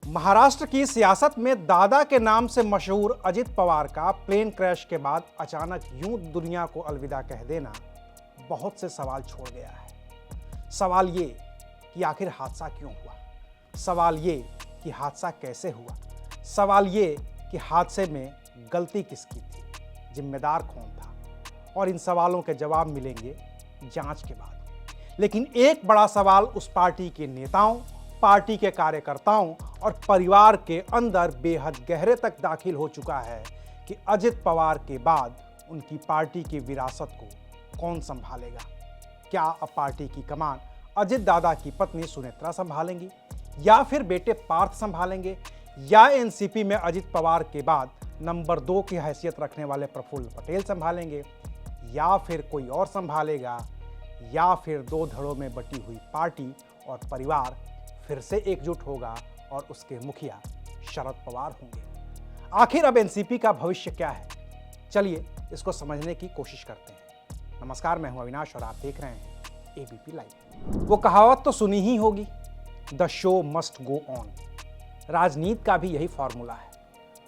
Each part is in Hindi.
महाराष्ट्र की सियासत में दादा के नाम से मशहूर अजित पवार का प्लेन क्रैश के बाद अचानक यूं दुनिया को अलविदा कह देना बहुत से सवाल छोड़ गया है। सवाल ये कि आखिर हादसा क्यों हुआ, सवाल ये कि हादसा कैसे हुआ, सवाल ये कि हादसे में गलती किसकी थी, जिम्मेदार कौन था, और इन सवालों के जवाब मिलेंगे जांच के बाद। लेकिन एक बड़ा सवाल उस पार्टी के नेताओं, पार्टी के कार्यकर्ताओं और परिवार के अंदर बेहद गहरे तक दाखिल हो चुका है कि अजित पवार के बाद उनकी पार्टी की विरासत को कौन संभालेगा। क्या अब पार्टी की कमान अजित दादा की पत्नी सुनेत्रा संभालेंगी, या फिर बेटे पार्थ संभालेंगे, या एनसीपी में अजित पवार के बाद नंबर 2 की हैसियत रखने वाले प्रफुल्ल पटेल संभालेंगे, या फिर कोई और संभालेगा, या फिर दो धड़ों में बटी हुई पार्टी और परिवार फिर से एकजुट होगा और उसके मुखिया शरद पवार होंगे। आखिर अब एनसीपी का भविष्य क्या है, चलिए इसको समझने की कोशिश करते हैं। नमस्कार, मैं हूं अविनाश और आप देख रहे हैं एबीपी लाइव। वो कहावत तो सुनी ही होगी, the show must go on. राजनीति का भी यही फॉर्मूला है,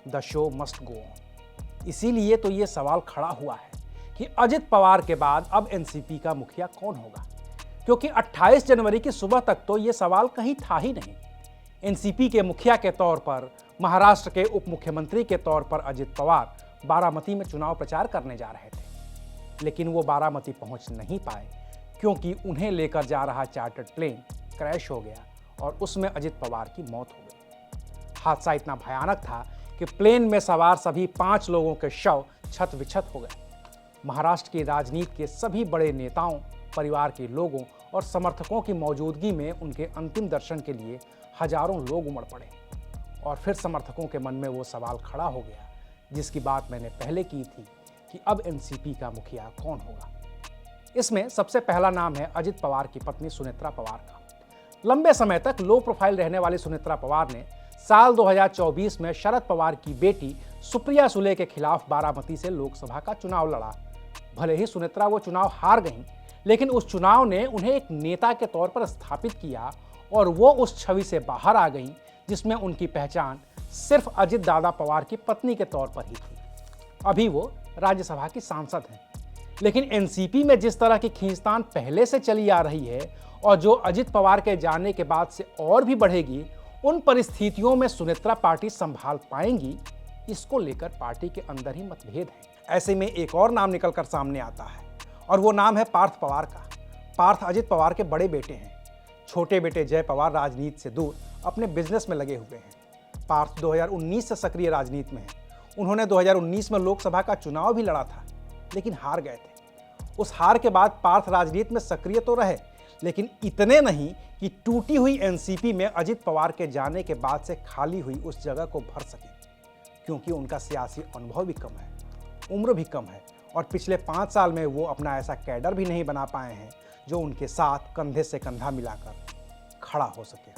the show must go on. इसीलिए तो ये सवाल खड़ा हुआ है कि अजित पवार के बाद अब एनसीपी का मुखिया कौन होगा, क्योंकि 28 जनवरी की सुबह तक तो ये सवाल कहीं था ही नहीं। एनसीपी के मुखिया के तौर पर, महाराष्ट्र के उप मुख्यमंत्री के तौर पर अजित पवार बारामती में चुनाव प्रचार करने जा रहे थे, लेकिन वो बारामती पहुंच नहीं पाए क्योंकि उन्हें लेकर जा रहा चार्टर्ड प्लेन क्रैश हो गया और उसमें अजित पवार की मौत हो गई। हादसा इतना भयानक था कि प्लेन में सवार सभी 5 लोगों के शव छत विछत हो गए। महाराष्ट्र की राजनीति के सभी बड़े नेताओं, परिवार के लोगों और समर्थकों की मौजूदगी में उनके अंतिम दर्शन के लिए हजारों लोग उमड़ पड़े। और फिर समर्थकों के मन में वो सवाल खड़ा हो गया जिसकी बात मैंने पहले की थी कि अब एनसीपी का मुखिया कौन होगा। इसमें सबसे पहला नाम है अजित पवार की पत्नी सुनेत्रा पवार का। लंबे समय तक लो प्रोफाइल रहने वाली सुनेत्रा पवार ने साल 2024 में शरद पवार की बेटी सुप्रिया सुले के खिलाफ बारामती से लोकसभा का चुनाव लड़ा। भले ही सुनेत्रा वो चुनाव हार गईं, लेकिन उस चुनाव ने उन्हें एक नेता के तौर पर स्थापित किया और वो उस छवि से बाहर आ गईं जिसमें उनकी पहचान सिर्फ अजित दादा पवार की पत्नी के तौर पर ही थी। अभी वो राज्यसभा की सांसद हैं, लेकिन एनसीपी में जिस तरह की खींचतान पहले से चली आ रही है और जो अजित पवार के जाने के बाद से और भी बढ़ेगी, उन परिस्थितियों में सुनेत्रा पार्टी संभाल पाएंगी, इसको लेकर पार्टी के अंदर ही मतभेद है। ऐसे में एक और नाम निकलकर सामने आता है और वो नाम है पार्थ पवार का। पार्थ अजित पवार के बड़े बेटे हैं। छोटे बेटे जय पवार राजनीति से दूर अपने बिजनेस में लगे हुए हैं। पार्थ 2019 से सक्रिय राजनीति में है। उन्होंने 2019 में लोकसभा का चुनाव भी लड़ा था, लेकिन हार गए थे। उस हार के बाद पार्थ राजनीति में सक्रिय तो रहे, लेकिन इतने नहीं कि टूटी हुई एनसीपी में अजित पवार के जाने के बाद से खाली हुई उस जगह को भर सके, क्योंकि उनका सियासी अनुभव भी कम है, उम्र भी कम है और पिछले 5 साल में वो अपना ऐसा कैडर भी नहीं बना पाए हैं जो उनके साथ कंधे से कंधा मिलाकर खड़ा हो सके।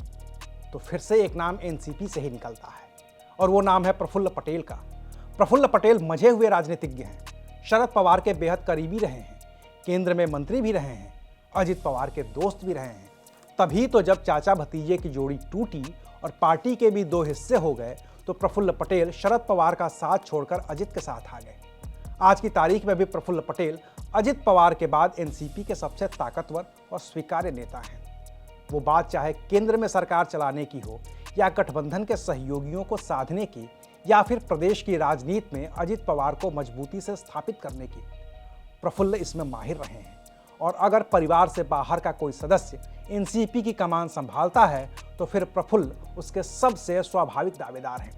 तो फिर से एक नाम एनसीपी से ही निकलता है और वो नाम है प्रफुल्ल पटेल का। प्रफुल्ल पटेल मजे हुए राजनीतिज्ञ हैं, शरद पवार के बेहद करीबी रहे हैं, केंद्र में मंत्री भी रहे हैं, अजित पवार के दोस्त भी रहे हैं। तभी तो जब चाचा भतीजे की जोड़ी टूटी और पार्टी के भी 2 हिस्से हो गए तो प्रफुल्ल पटेल शरद पवार का साथ छोड़कर अजित के साथ आ गए। आज की तारीख में भी प्रफुल्ल पटेल अजित पवार के बाद एनसीपी के सबसे ताकतवर और स्वीकार्य नेता हैं। वो बात चाहे केंद्र में सरकार चलाने की हो, या गठबंधन के सहयोगियों को साधने की, या फिर प्रदेश की राजनीति में अजित पवार को मजबूती से स्थापित करने की, प्रफुल्ल इसमें माहिर रहे हैं। और अगर परिवार से बाहर का कोई सदस्य एनसीपी की कमान संभालता है तो फिर प्रफुल्ल उसके सबसे स्वाभाविक दावेदार हैं।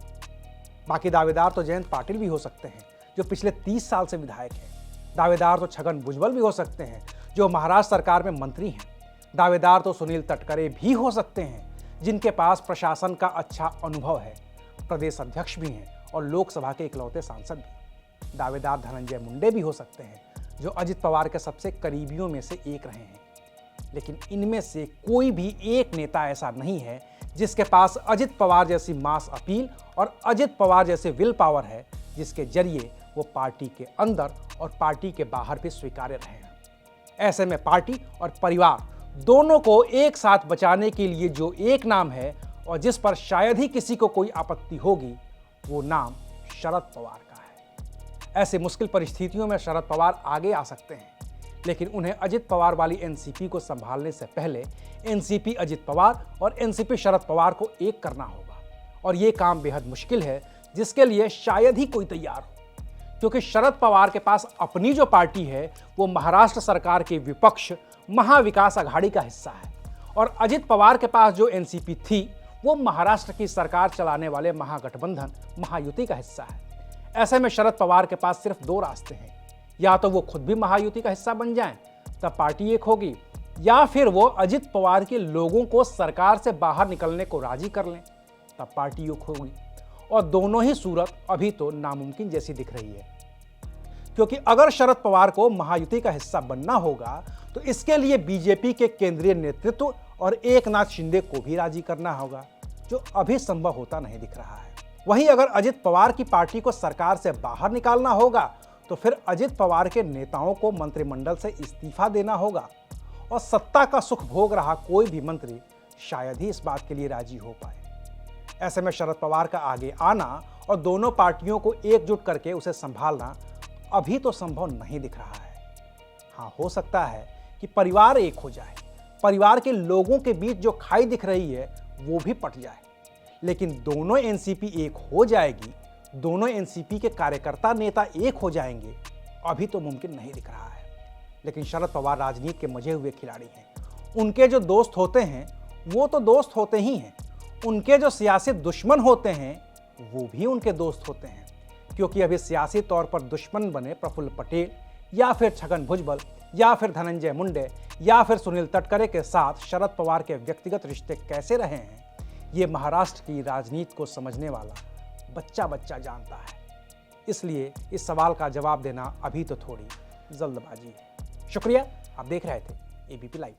बाकी दावेदार तो जयंत पाटिल भी हो सकते हैं, जो पिछले 30 साल से विधायक हैं। दावेदार तो छगन भुजबल भी हो सकते हैं, जो महाराष्ट्र सरकार में मंत्री हैं। दावेदार तो सुनील तटकरे भी हो सकते हैं, जिनके पास प्रशासन का अच्छा अनुभव है, प्रदेश अध्यक्ष भी हैं और लोकसभा के इकलौते सांसद भी। दावेदार धनंजय मुंडे भी हो सकते हैं, जो अजित पवार के सबसे करीबियों में से एक रहे हैं। लेकिन इनमें से कोई भी एक नेता ऐसा नहीं है जिसके पास अजित पवार जैसी मास अपील और अजित पवार जैसे विल पावर है, जिसके जरिए वो पार्टी के अंदर और पार्टी के बाहर भी स्वीकार्य रहे हैं। ऐसे में पार्टी और परिवार दोनों को एक साथ बचाने के लिए जो एक नाम है और जिस पर शायद ही किसी को कोई आपत्ति होगी, वो नाम शरद पवार का है। ऐसे मुश्किल परिस्थितियों में शरद पवार आगे आ सकते हैं, लेकिन उन्हें अजित पवार वाली एनसीपी को संभालने से पहले एनसीपी अजित पवार और एनसीपी शरद पवार को एक करना होगा। और ये काम बेहद मुश्किल है, जिसके लिए शायद ही कोई तैयार हो, क्योंकि शरद पवार के पास अपनी जो पार्टी है वो महाराष्ट्र सरकार के विपक्ष महाविकास अघाड़ी का हिस्सा है, और अजित पवार के पास जो एनसीपी थी वो महाराष्ट्र की सरकार चलाने वाले महागठबंधन महायुति का हिस्सा है। ऐसे में शरद पवार के पास सिर्फ दो रास्ते हैं, या तो वो खुद भी महायुति का हिस्सा बन जाएं, तब पार्टी एक होगी, या फिर वो अजित पवार के लोगों को सरकार से बाहर निकलने को राजी कर लें, तब पार्टी एक होगी। और दोनों ही सूरत अभी तो नामुमकिन जैसी दिख रही है, क्योंकि अगर शरद पवार को महायुति का हिस्सा बनना होगा तो इसके लिए बीजेपी के केंद्रीय नेतृत्व और एकनाथ शिंदे को भी राजी करना होगा, जो अभी संभव होता नहीं दिख रहा है। वहीं अगर अजित पवार की पार्टी को सरकार से बाहर निकालना होगा तो फिर अजित पवार के नेताओं को मंत्रिमंडल से इस्तीफा देना होगा, और सत्ता का सुख भोग रहा कोई भी मंत्री शायद ही इस बात के लिए राजी हो पाए। ऐसे में शरद पवार का आगे आना और दोनों पार्टियों को एकजुट करके उसे संभालना अभी तो संभव नहीं दिख रहा है। हाँ, हो सकता है कि परिवार एक हो जाए, परिवार के लोगों के बीच जो खाई दिख रही है वो भी पट जाए, लेकिन दोनों एनसीपी एक हो जाएगी, दोनों एनसीपी के कार्यकर्ता नेता एक हो जाएंगे, अभी तो मुमकिन नहीं दिख रहा है। लेकिन शरद पवार राजनीति के मजे हुए खिलाड़ी हैं। उनके जो दोस्त होते हैं वो तो दोस्त होते ही हैं, उनके जो सियासी दुश्मन होते हैं वो भी उनके दोस्त होते हैं, क्योंकि अभी सियासी तौर पर दुश्मन बने प्रफुल्ल पटेल या फिर छगन भुजबल या फिर धनंजय मुंडे या फिर सुनील तटकरे के साथ शरद पवार के व्यक्तिगत रिश्ते कैसे रहे हैं, ये महाराष्ट्र की राजनीति को समझने वाला बच्चा बच्चा जानता है। इसलिए इस सवाल का जवाब देना अभी तो थोड़ी जल्दबाजी है। शुक्रिया, आप देख रहे थे एबीपी लाइव।